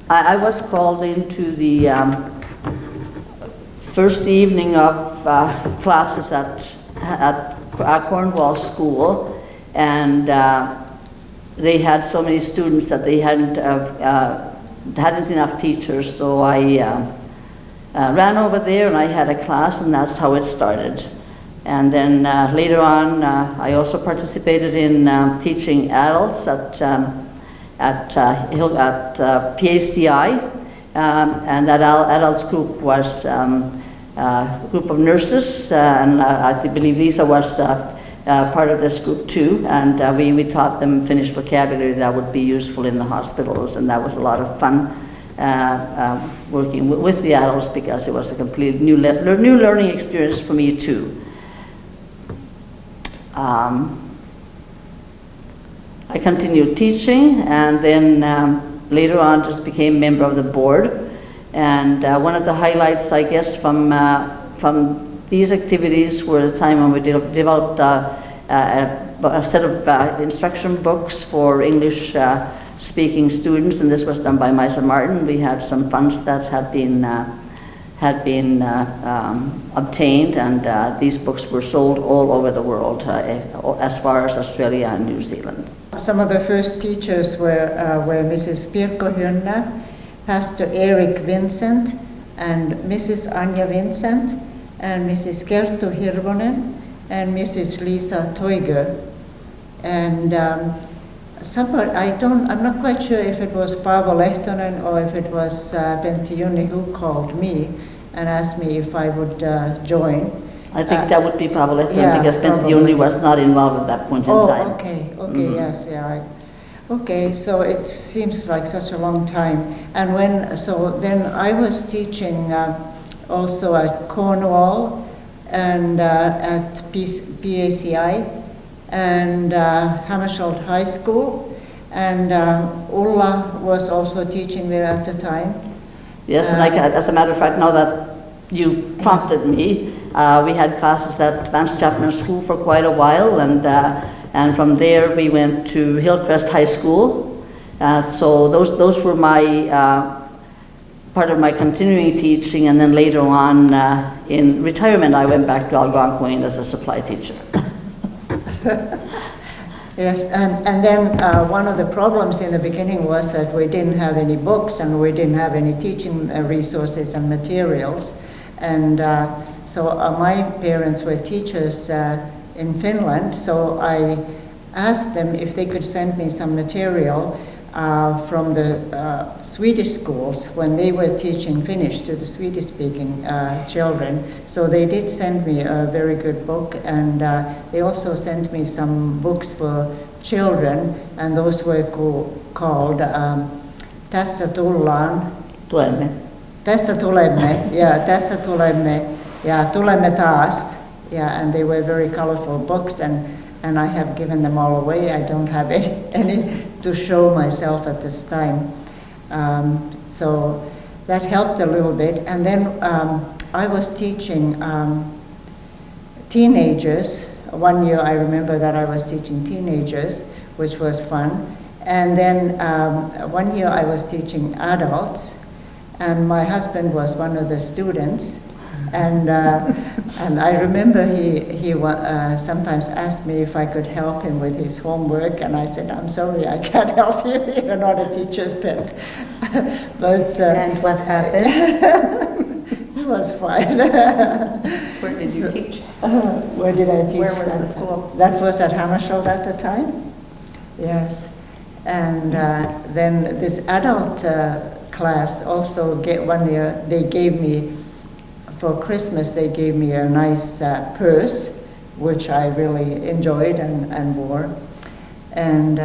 I was called into the first evening of classes at Cornwall School, and they had so many students that they hadn't enough teachers, so I ran over there and I had a class, and that's how it started. And then later on, I also participated in teaching adults at PACI, and that adults group was a group of nurses, and I believe Liisa was part of this group too, and we taught them Finnish vocabulary that would be useful in the hospitals, and that was a lot of fun working with the adults, because it was a completely new learning experience for me too. I continued teaching, and then later on just became member of the board. And one of the highlights, I guess, from these activities were the time when we developed a set of instruction books for English speaking students, and this was done by Maisa Martin. We had some funds that had been obtained, and these books were sold all over the world, as far as Australia and New Zealand. Some of the first teachers were Mrs. Pirkko Hynnä, Pastor Eric Vincent, and Mrs. Anja Vincent, and Mrs. Kerttu Hirvonen, and Mrs. Lisa Toiger. And I'm not quite sure if it was Paavo Lehtonen or if it was Pentti Junni who called me and asked me if I would join. I think that would be Paavo Lehtonen, because Pentti Junni was not involved at that point in time. Okay, yes, yeah. Okay, so it seems like such a long time. And then I was teaching also at Cornwall and at PACI and Hammersholt High School, and Ulla was also teaching there at the time. Yes, and as a matter of fact, now that you've prompted me, we had classes at Vance Chapman School for quite a while, and from there we went to Hillcrest High School. So those were my part of my continuing teaching, and then later on in retirement I went back to Algonquin as a supply teacher. Yes, and then one of the problems in the beginning was that we didn't have any books and we didn't have any teaching resources and materials. And so my parents were teachers in Finland, so I asked them if they could send me some material from the Swedish schools when they were teaching Finnish to the Swedish-speaking children. So they did send me a very good book, and they also sent me some books for children, and those were called Tässä tullaan. Tulemme. Tässä tulemme, yeah, Tässä tulemme, ja Tulemme taas. Yeah, and they were very colorful books, and I have given them all away. I don't have any to show myself at this time. So that helped a little bit. And then I was teaching teenagers. One year I remember that I was teaching teenagers, which was fun. And then one year I was teaching adults, and my husband was one of the students. And I remember he sometimes asked me if I could help him with his homework, and I said, "I'm sorry, I can't help you. You're not a teacher's pet." But and what happened? It was fine. Where did you teach? Where did I teach? Where was the school? That was at Hammersholt at the time. Yes, and then this adult class also one year they gave me. For Christmas, they gave me a nice purse, which I really enjoyed and wore. And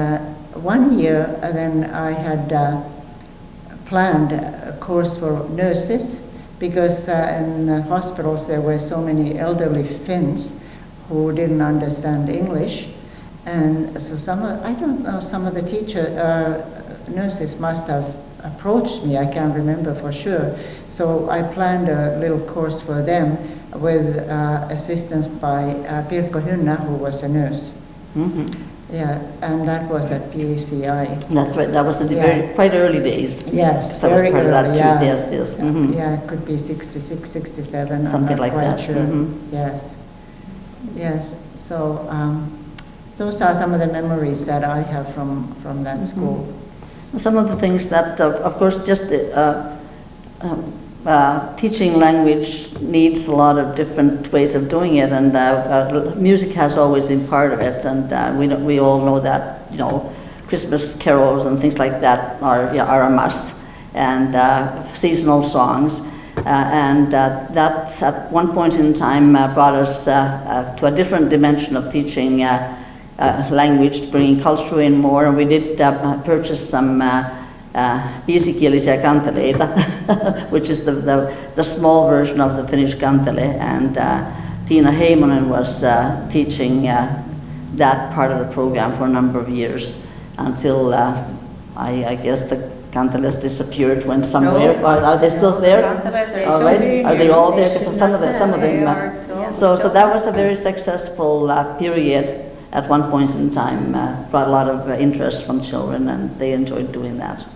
one year, then I had planned a course for nurses, because in hospitals there were so many elderly Finns who didn't understand English. And so some of the nurses must have approached me, I can't remember for sure. So I planned a little course for them with assistance by Pirkko Hynnä, who was a nurse. Mhm. Yeah, and that was at PACI. That's right, that was in the Yeah. quite early days. Yes, So I was very part of early, that too, yeah. yes, yes. Mhm. Yeah, it could be 66, 67, Something I'm not like quite that. sure. Mhm. Yes, yes. So those are some of the memories that I have from that school. Some of the things that, of course, just teaching language needs a lot of different ways of doing it, and music has always been part of it. And we all know that, you know, Christmas carols and things like that are a must, and seasonal songs. That at one point in time brought us to a different dimension of teaching language, bringing culture in more, and we did purchase some viisikielisiä kanteleita, which is the small version of the Finnish kantele, and Tiina Heimonen was teaching that part of the program for a number of years until I guess the kanteles disappeared, went somewhere. No. Are they still there? Kanteles All right. Are they all there? Because some of them. They are still- So that was a very successful period at one point in time. Brought a lot of interest from children, and they enjoyed doing that.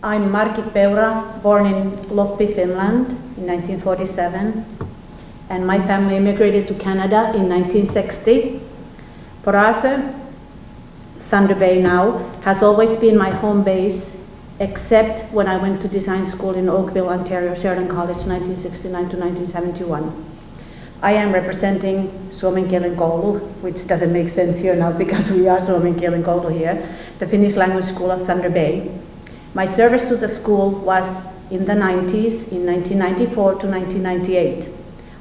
I'm Margit Peura, born in Loppi, Finland in 1947, and my family immigrated to Canada in 1960. Porase, Thunder Bay now, has always been my home base, except when I went to design school in Oakville, Ontario, Sheridan College, 1969 to 1971. I am representing Suomen kielen koulu, which doesn't make sense here now because we are Suomen kielen koulu here, the Finnish language school of Thunder Bay. My service to the school was in the 90s, in 1994 to 1998.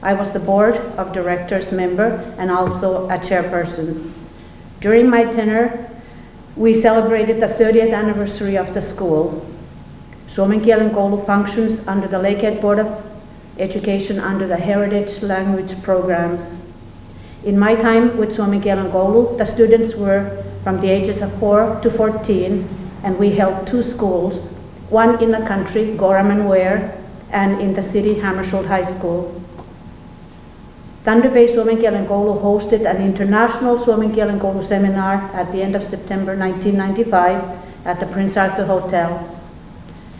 I was the board of directors member and also a chairperson. During my tenure, we celebrated the 30th anniversary of the school. Suomen kielen koulu functions under the Lakehead Board of Education under the Heritage Language programs. In my time with Suomen kielen koulu, the students were from the ages of 4 to 14, and we held 2 schools, one in the country, Gorham and Ware, and in the city, Hammarskjöld High School. Thunder Bay Suomen kielen koulu hosted an international Suomen kielen koulu seminar at the end of September 1995 at the Prince Arthur Hotel.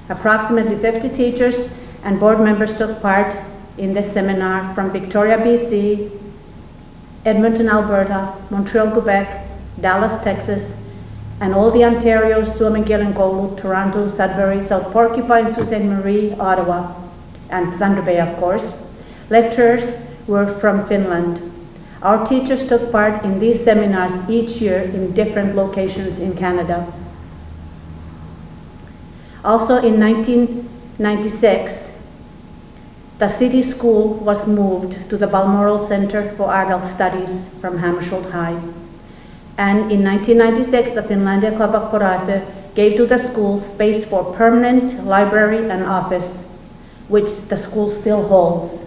Approximately 50 teachers and board members took part in this seminar from Victoria, BC, Edmonton, Alberta, Montreal, Quebec, Dallas, Texas, and all the Ontario's Suomen kielen koulu, Toronto, Sudbury, South Porcupine, Sault Ste. Marie, Ottawa, and Thunder Bay, of course. Lecturers were from Finland. Our teachers took part in these seminars each year in different locations in Canada. Also in 1996, the city school was moved to the Balmoral Center for Adult Studies from Hammarskjöld High. And in 1996, the Finlandia Club of Porate gave to the school space for permanent library and office, which the school still holds.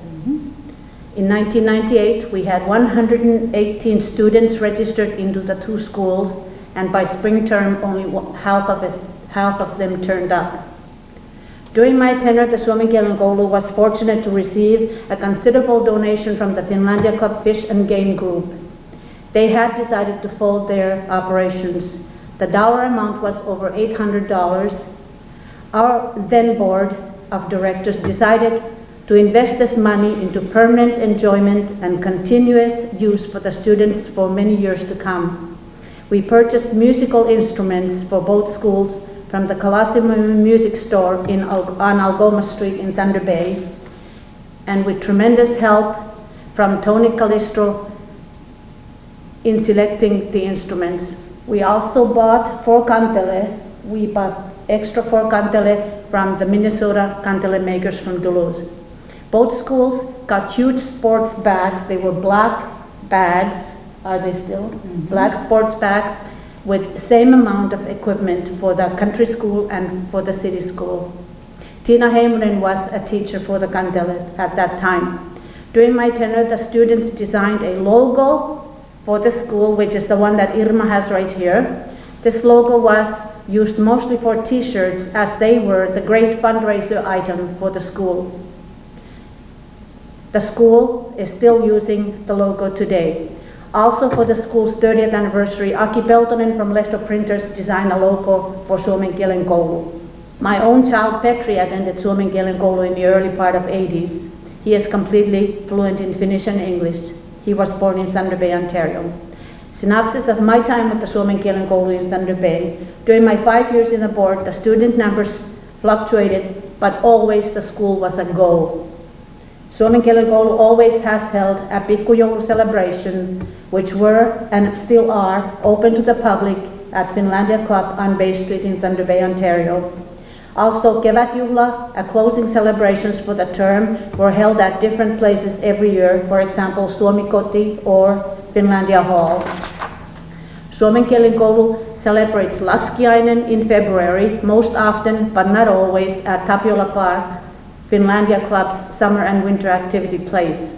In 1998, we had 118 students registered into the 2 schools, and by spring term, only half of them turned up. During my tenure, the Suomen kielen koulu was fortunate to receive a considerable donation from the Finlandia Club Fish and Game Group. They had decided to fold their operations. The dollar amount was over $800. Our then board of directors decided to invest this money into permanent enjoyment and continuous use for the students for many years to come. We purchased musical instruments for both schools from the Colosseum Music Store on Algoma Street in Thunder Bay, and with tremendous help from Tony Calistro in selecting the instruments. We also bought 4 kantele. We bought extra 4 kantele from the Minnesota kantele makers from Duluth. Both schools got huge sports bags. They were black bags. Are they still? Mm-hmm. Black sports bags with the same amount of equipment for the country school and for the city school. Tiina Heimonen was a teacher for the kantele at that time. During my tenure, the students designed a logo for the school, which is the one that Irma has right here. This logo was used mostly for t-shirts, as they were the great fundraiser item for the school. The school is still using the logo today. Also for the school's 30th anniversary, Aki Peltonen from Lehto Printers designed a logo for Suomen Kielen Koulu. My own child Petri attended Suomen Kielen Koulu in the early part of 80s. He is completely fluent in Finnish and English. He was born in Thunder Bay, Ontario. Synopsis of my time with the Suomen Kielen Koulu in Thunder Bay. During my 5 years in the board, the student numbers fluctuated, but always the school was a go. Suomen Kielen Koulu always has held a pikkujoulu celebration, which were and still are open to the public at Finlandia Club on Bay Street in Thunder Bay, Ontario. Also, kevätjuhla, a closing celebrations for the term, were held at different places every year, for example, Suomi-koti or Finlandia Hall. Suomen Kielen Koulu celebrates Laskiainen in February, most often, but not always, at Tapiola Park, Finlandia Club's summer and winter activity place.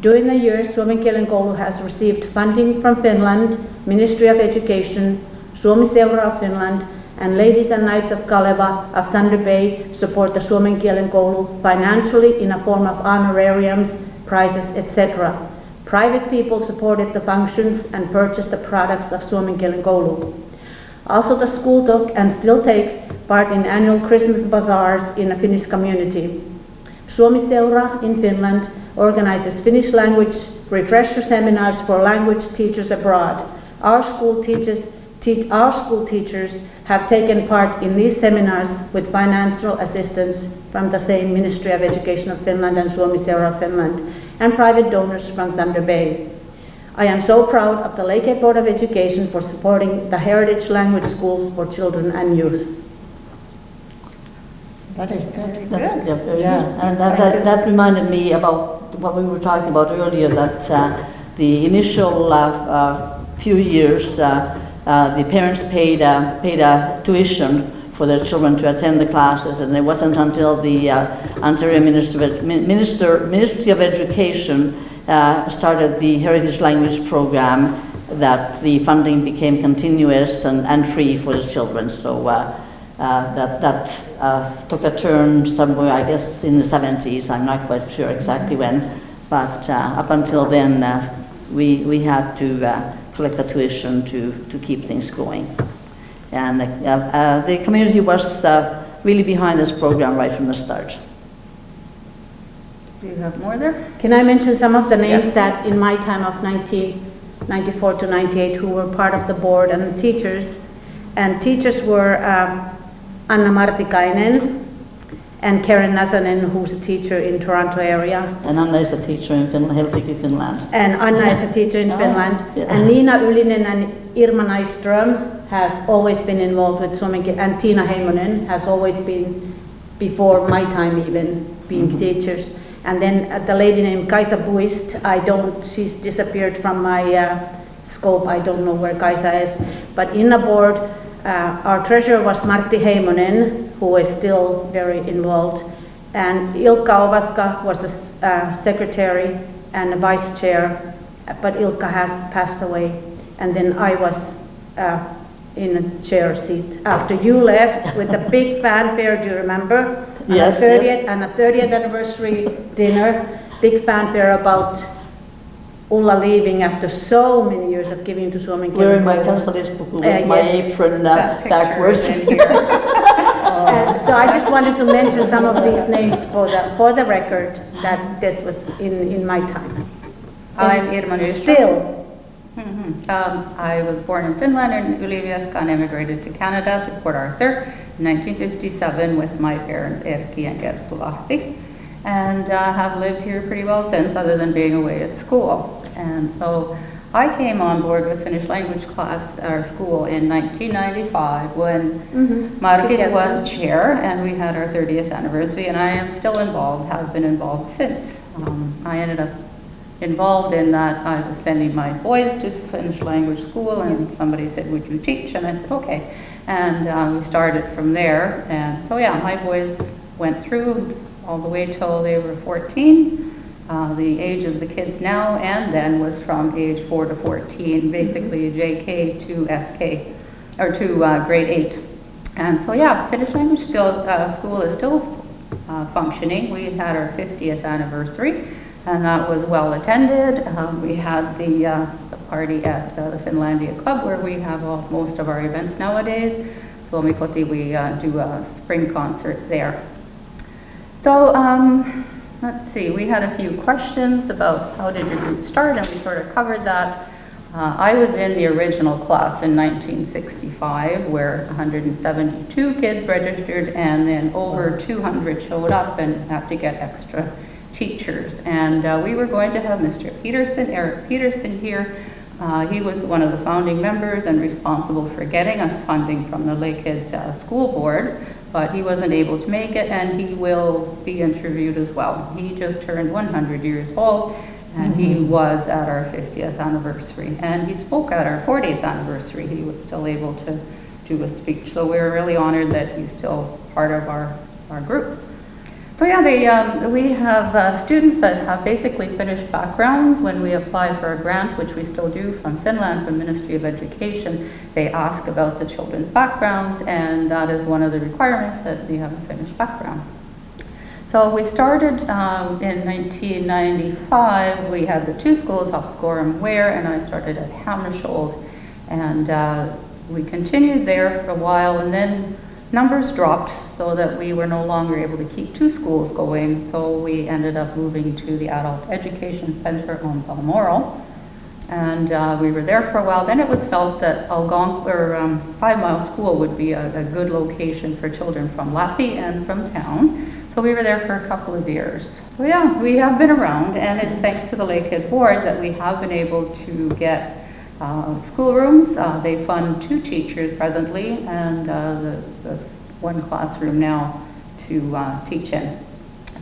During the years, Suomen Kielen Koulu has received funding from Finland, Ministry of Education, Suomi-seura of Finland, and Ladies and Knights of Kaleva of Thunder Bay support the Suomen Kielen Koulu financially in a form of honorariums, prizes, etc. Private people supported the functions and purchased the products of Suomen Kielen Koulu. Also, the school took and still takes part in annual Christmas bazaars in the Finnish community. Suomi-seura in Finland organizes Finnish language refresher seminars for language teachers abroad. Our school teachers have taken part in these seminars with financial assistance from the same Ministry of Education of Finland and Suomi-seura of Finland and private donors from Thunder Bay. I am so proud of the Lake Board of Education for supporting the heritage language schools for children and youth. That is good. That's Good. yeah, very Yeah. good. And that reminded me about what we were talking about earlier, that the initial few years, the parents paid a tuition for their children to attend the classes, and it wasn't until the Ontario Ministry of Education started the Heritage Language Program that the funding became continuous and free for the children. So that took a turn somewhere, I guess, in the 70s. I'm not quite sure exactly when, but up until then, we had to collect the tuition to keep things going. And the community was really behind this program right from the start. Do you have more there? Can I mention some of the names Yes. that in my time of 1994 to 98 who were part of the board and the teachers? And teachers were Anna Martikainen and Karen Nasanen, who's a teacher in Toronto area. And Anna is a teacher in Helsinki, Finland. And Anna is a teacher in Oh, Finland. yeah. And Niina Ylinen and Irma Nystrom has always been involved with Suomen Kielen, and Tiina Heimonen has always been, before my time even, being teachers. And then the lady named Kaisa Buist, she's disappeared from my scope, I don't know where Kaisa is. But in the board, our treasurer was Martti Heimonen, who is still very involved. And Ilkka Ovaska was the secretary and the vice chair, but Ilkka has passed away. And then I was in a chair seat after you left with the big fanfare, do you remember? Yes, And a 30th anniversary dinner, big fanfare about Ulla leaving after so many years of giving to Suomen Kielen Wearing my Koulu. kansallispuku with my Yes. apron That picture backwards. is in here. So I just wanted to mention some of these names for the record that this was in my time. I'm Irma Nystrom. Still, I was born in Finland and Ylivieska and immigrated to Canada, to Port Arthur, in 1957 with my parents Erkki and Kerttu Lahti, and have lived here pretty well since, other than being away at school. And so I came on board with Finnish language class at our school in 1995 when Margit Together. was chair, and we had our 30th anniversary, and I am still involved, have been involved since. I ended up involved in that. I was sending my boys to Finnish language school, and somebody said, would you teach? And I said, okay. And we started from there. And so yeah, my boys went through all the way till they were 14. The age of the kids now and then was from age 4 to 14, basically JK to SK, or to grade 8. And so yeah, Finnish language school is still functioning. We had our 50th anniversary and that was well attended. We had the party at the Finlandia Club where we have most of our events nowadays. Suomikoti, we do a spring concert there. So let's see, we had a few questions about how did your group start, and we sort of covered that. I was in the original class in 1965 where 172 kids registered, and then over 200 showed up and had to get extra teachers. And we were going to have Mr. Peterson, Eric Peterson here. He was one of the founding members and responsible for getting us funding from the Lakehead School Board, but he wasn't able to make it, and he will be interviewed as well. He just turned 100 years old, and he was at our 50th anniversary, and he spoke at our 40th anniversary. He was still able to do a speech, so we're really honored that he's still part of our group. So yeah, we have students that have basically Finnish backgrounds. When we apply for a grant, which we still do from Finland, from Ministry of Education, they ask about the children's backgrounds, and that is one of the requirements, that we have a Finnish background. So we started in 1995. We had the two schools, up Gorham Ware, and I started at Hammersholt, and we continued there for a while, and then numbers dropped so that we were no longer able to keep two schools going, so we ended up moving to the Adult Education Center on Balmoral, and we were there for a while. Then it was felt that Algonquin, 5 Mile School would be a good location for children from Lappi and from town, so we were there for a couple of years. So yeah, we have been around, and it's thanks to the Lakehead Board that we have been able to get schoolrooms. They fund 2 teachers presently, and the 1 classroom now to teach in.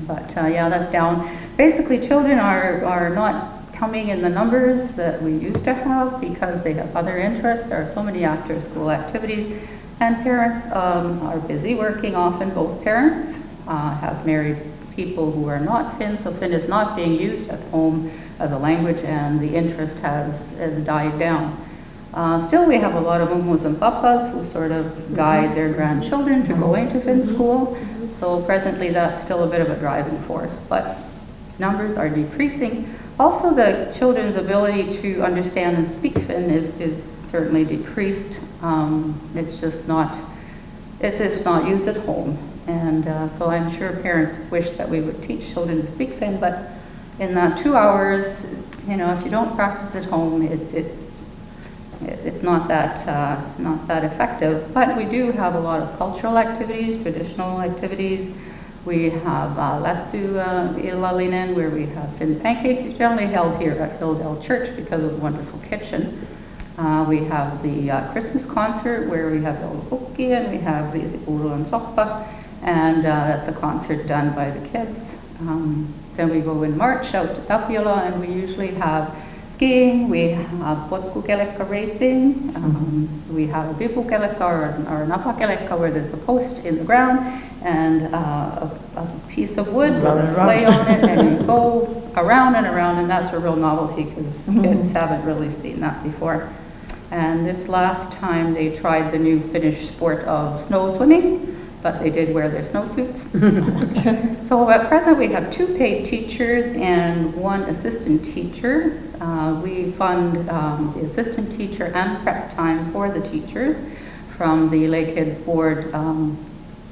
But yeah, that's down. Basically, children are not coming in the numbers that we used to have because they have other interests. There are so many after-school activities, and parents are busy working often. Both parents have married people who are not Finn, so Finn is not being used at home as a language, and the interest has died down. Still, we have a lot of mumos and papas who sort of guide their grandchildren to go into Finn school, so presently that's still a bit of a driving force, but numbers are decreasing. Also, the children's ability to understand and speak Finn is certainly decreased. It's just not used at home, and so I'm sure parents wish that we would teach children to speak Finn, but in that 2 hours, you know, if you don't practice at home, it's not that effective. But we do have a lot of cultural activities, traditional activities. We have Lattu Illalinen, where we have Finn pancakes. It's generally held here at Hilldale Church because of the wonderful kitchen. We have the Christmas concert, where we have Joulupukki, and we have Riisipuru and Soppa, and that's a concert done by the kids. Then we go in March out to Tapiola, and we usually have skiing, we have potkukelekka racing, we have a bipukelekka or an apakelekka where there's a post in the ground and a piece of wood with a sleigh on it, and you go around and around, and that's a real novelty because kids haven't really seen that before. And this last time they tried the new Finnish sport of snow swimming, but they did wear their snowsuits. So at present we have 2 paid teachers and 1 assistant teacher. We fund the assistant teacher and prep time for the teachers from the Lakehead Board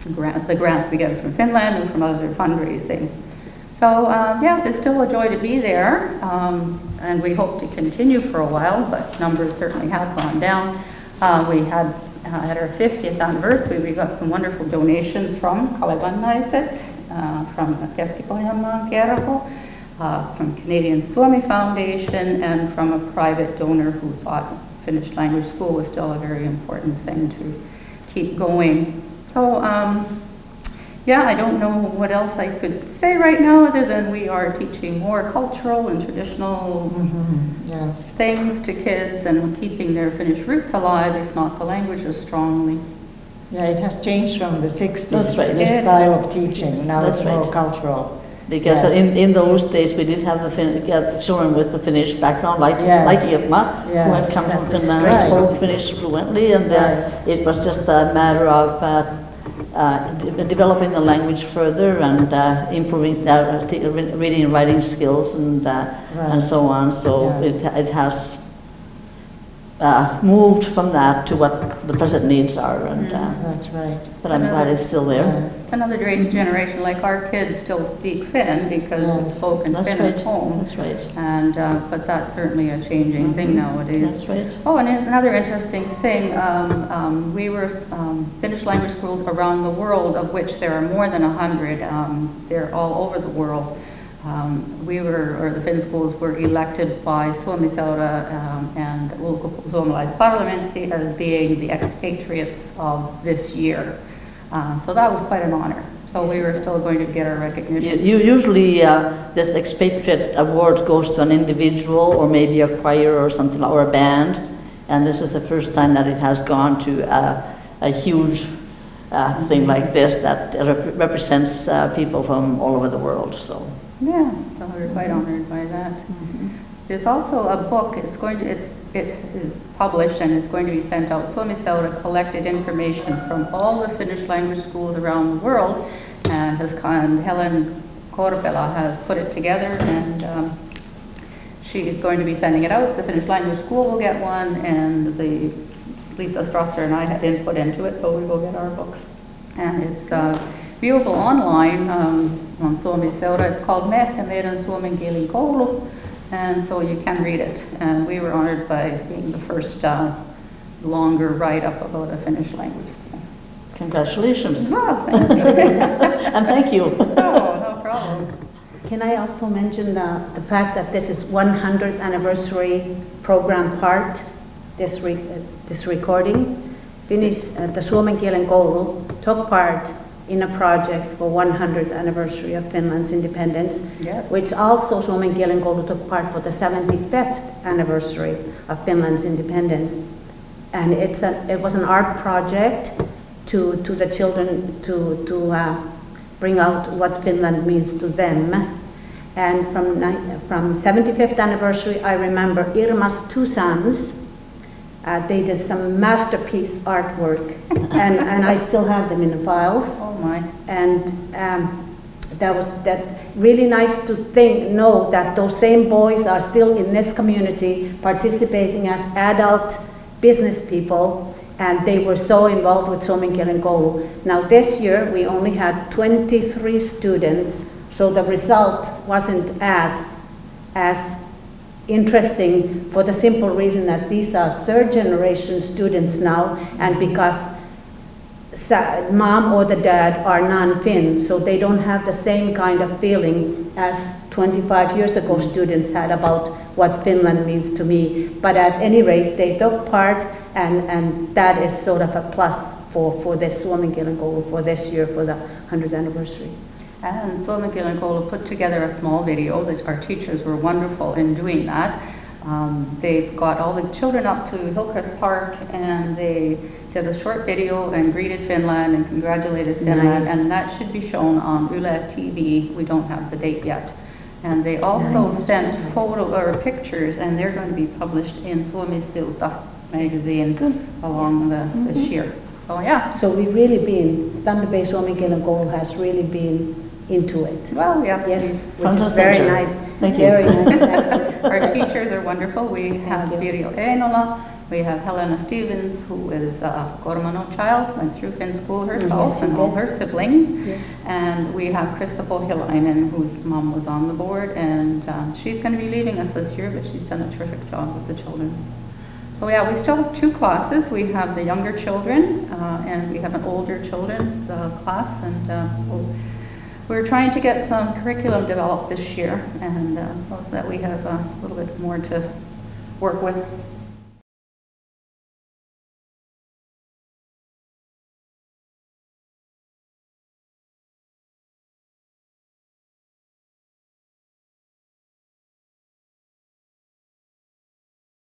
the grants we get from Finland and from other fundraising. So yes, it's still a joy to be there, and we hope to continue for a while, but numbers certainly have gone down. We had at our 50th anniversary, we got some wonderful donations from Kalevannaiset, from Keski-Pohjanmaan Kerho, from Canadian Suomi Foundation, and from a private donor who thought Finnish language school was still a very important thing to keep going. So yeah, I don't know what else I could say right now other than we are teaching more cultural and traditional things to kids and keeping their Finnish roots alive, if not the language as strongly. Yeah, it has changed from the 60s, That's right. the style of teaching. Now That's it's more right. cultural. Because in those days we did have the children with the Finnish background, like Irma, who had come from Finland, spoke Finnish fluently, and it was just a matter of developing the language further and improving reading and writing skills and so on. So it has moved from that to what the present needs are, and That's right. but I'm glad it's still there. Another generation, like our kids still speak Finn because it's spoken That's Finn right. at home. That's right. And, but that's certainly a changing thing nowadays. That's right. Oh, and another interesting thing, we were Finnish language schools around the world, of which there are more than 100. They're all over the world. The Finn schools were elected by Suomi-Seura and Ulkosuomalaisparamenttia as being the expatriates of this year. So that was quite an honor. So we were still going to get our recognition. Usually this expatriate award goes to an individual or maybe a choir or something, or a band, and this is the first time that it has gone to a huge thing like this that represents people from all over the world. So. Yeah, so we're quite honored by that. There's also a book. It is published and is going to be sent out. Suomi-Seura collected information from all the Finnish language schools around the world, and Helen Korpela has put it together, and she is going to be sending it out. The Finnish language school will get one, and Liisa Strasser and I had input into it, so we will get our books. And it's viewable online on Suomi-Seura. It's called Me ja meidän suomen kielen koulu, and so you can read it. And we were honored by being the first longer write-up about a Finnish language school. Congratulations. Well, thank you. And thank you. No problem. Can I also mention the fact that this is 100th anniversary program part, this recording? Finnish, the Suomen kielen koulu took part in a project for 100th anniversary of Finland's independence, Yes. which also Suomen kielen koulu took part for the 75th anniversary of Finland's independence. And it was an art project to the children to bring out what Finland means to them. And from 75th anniversary, I remember Irma's two sons. They did some masterpiece artwork, and I still have them in the files. Oh my. And that was really nice to know that those same boys are still in this community participating as adult business people, and they were so involved with Suomen kielen koulu. Now this year we only had 23 students, so the result wasn't as interesting for the simple reason that these are third generation students now, and because mom or the dad are non-Finn, so they don't have the same kind of feeling as 25 years ago students had about what Finland means to me. But at any rate, they took part, and that is sort of a plus for this Suomen kielen koulu for this year, for the 100th anniversary. And Suomen kielen koulu put together a small video that our teachers were wonderful in doing that. They got all the children up to Hillcrest Park, and they did a short video and greeted Finland and congratulated Finland. Nice. And that should be shown on Yle TV. We don't have the date yet. And they also sent pictures, and they're going to be published in Suomi-Silta magazine along this year. So yeah. So we've really been, Thunder Bay Suomen kielen koulu has really been into it. Well, yes. Yes, Front which is and very center. nice. Thank you. Very nice. Thank you. Our teachers are wonderful. We have you. Virjo Einola, we have Helena Stevens, who is a Kormano child, went through Finn school herself Yes, she and all did. her siblings. Yes. And we have Krista Pohjalainen, whose mom was on the board, and she's going to be leaving us this year, but she's done a terrific job with the children. So yeah, we still have two classes. We have the younger children, and we have an older children's class, and so we're trying to get some curriculum developed this year, and so that we have a little bit more to work with.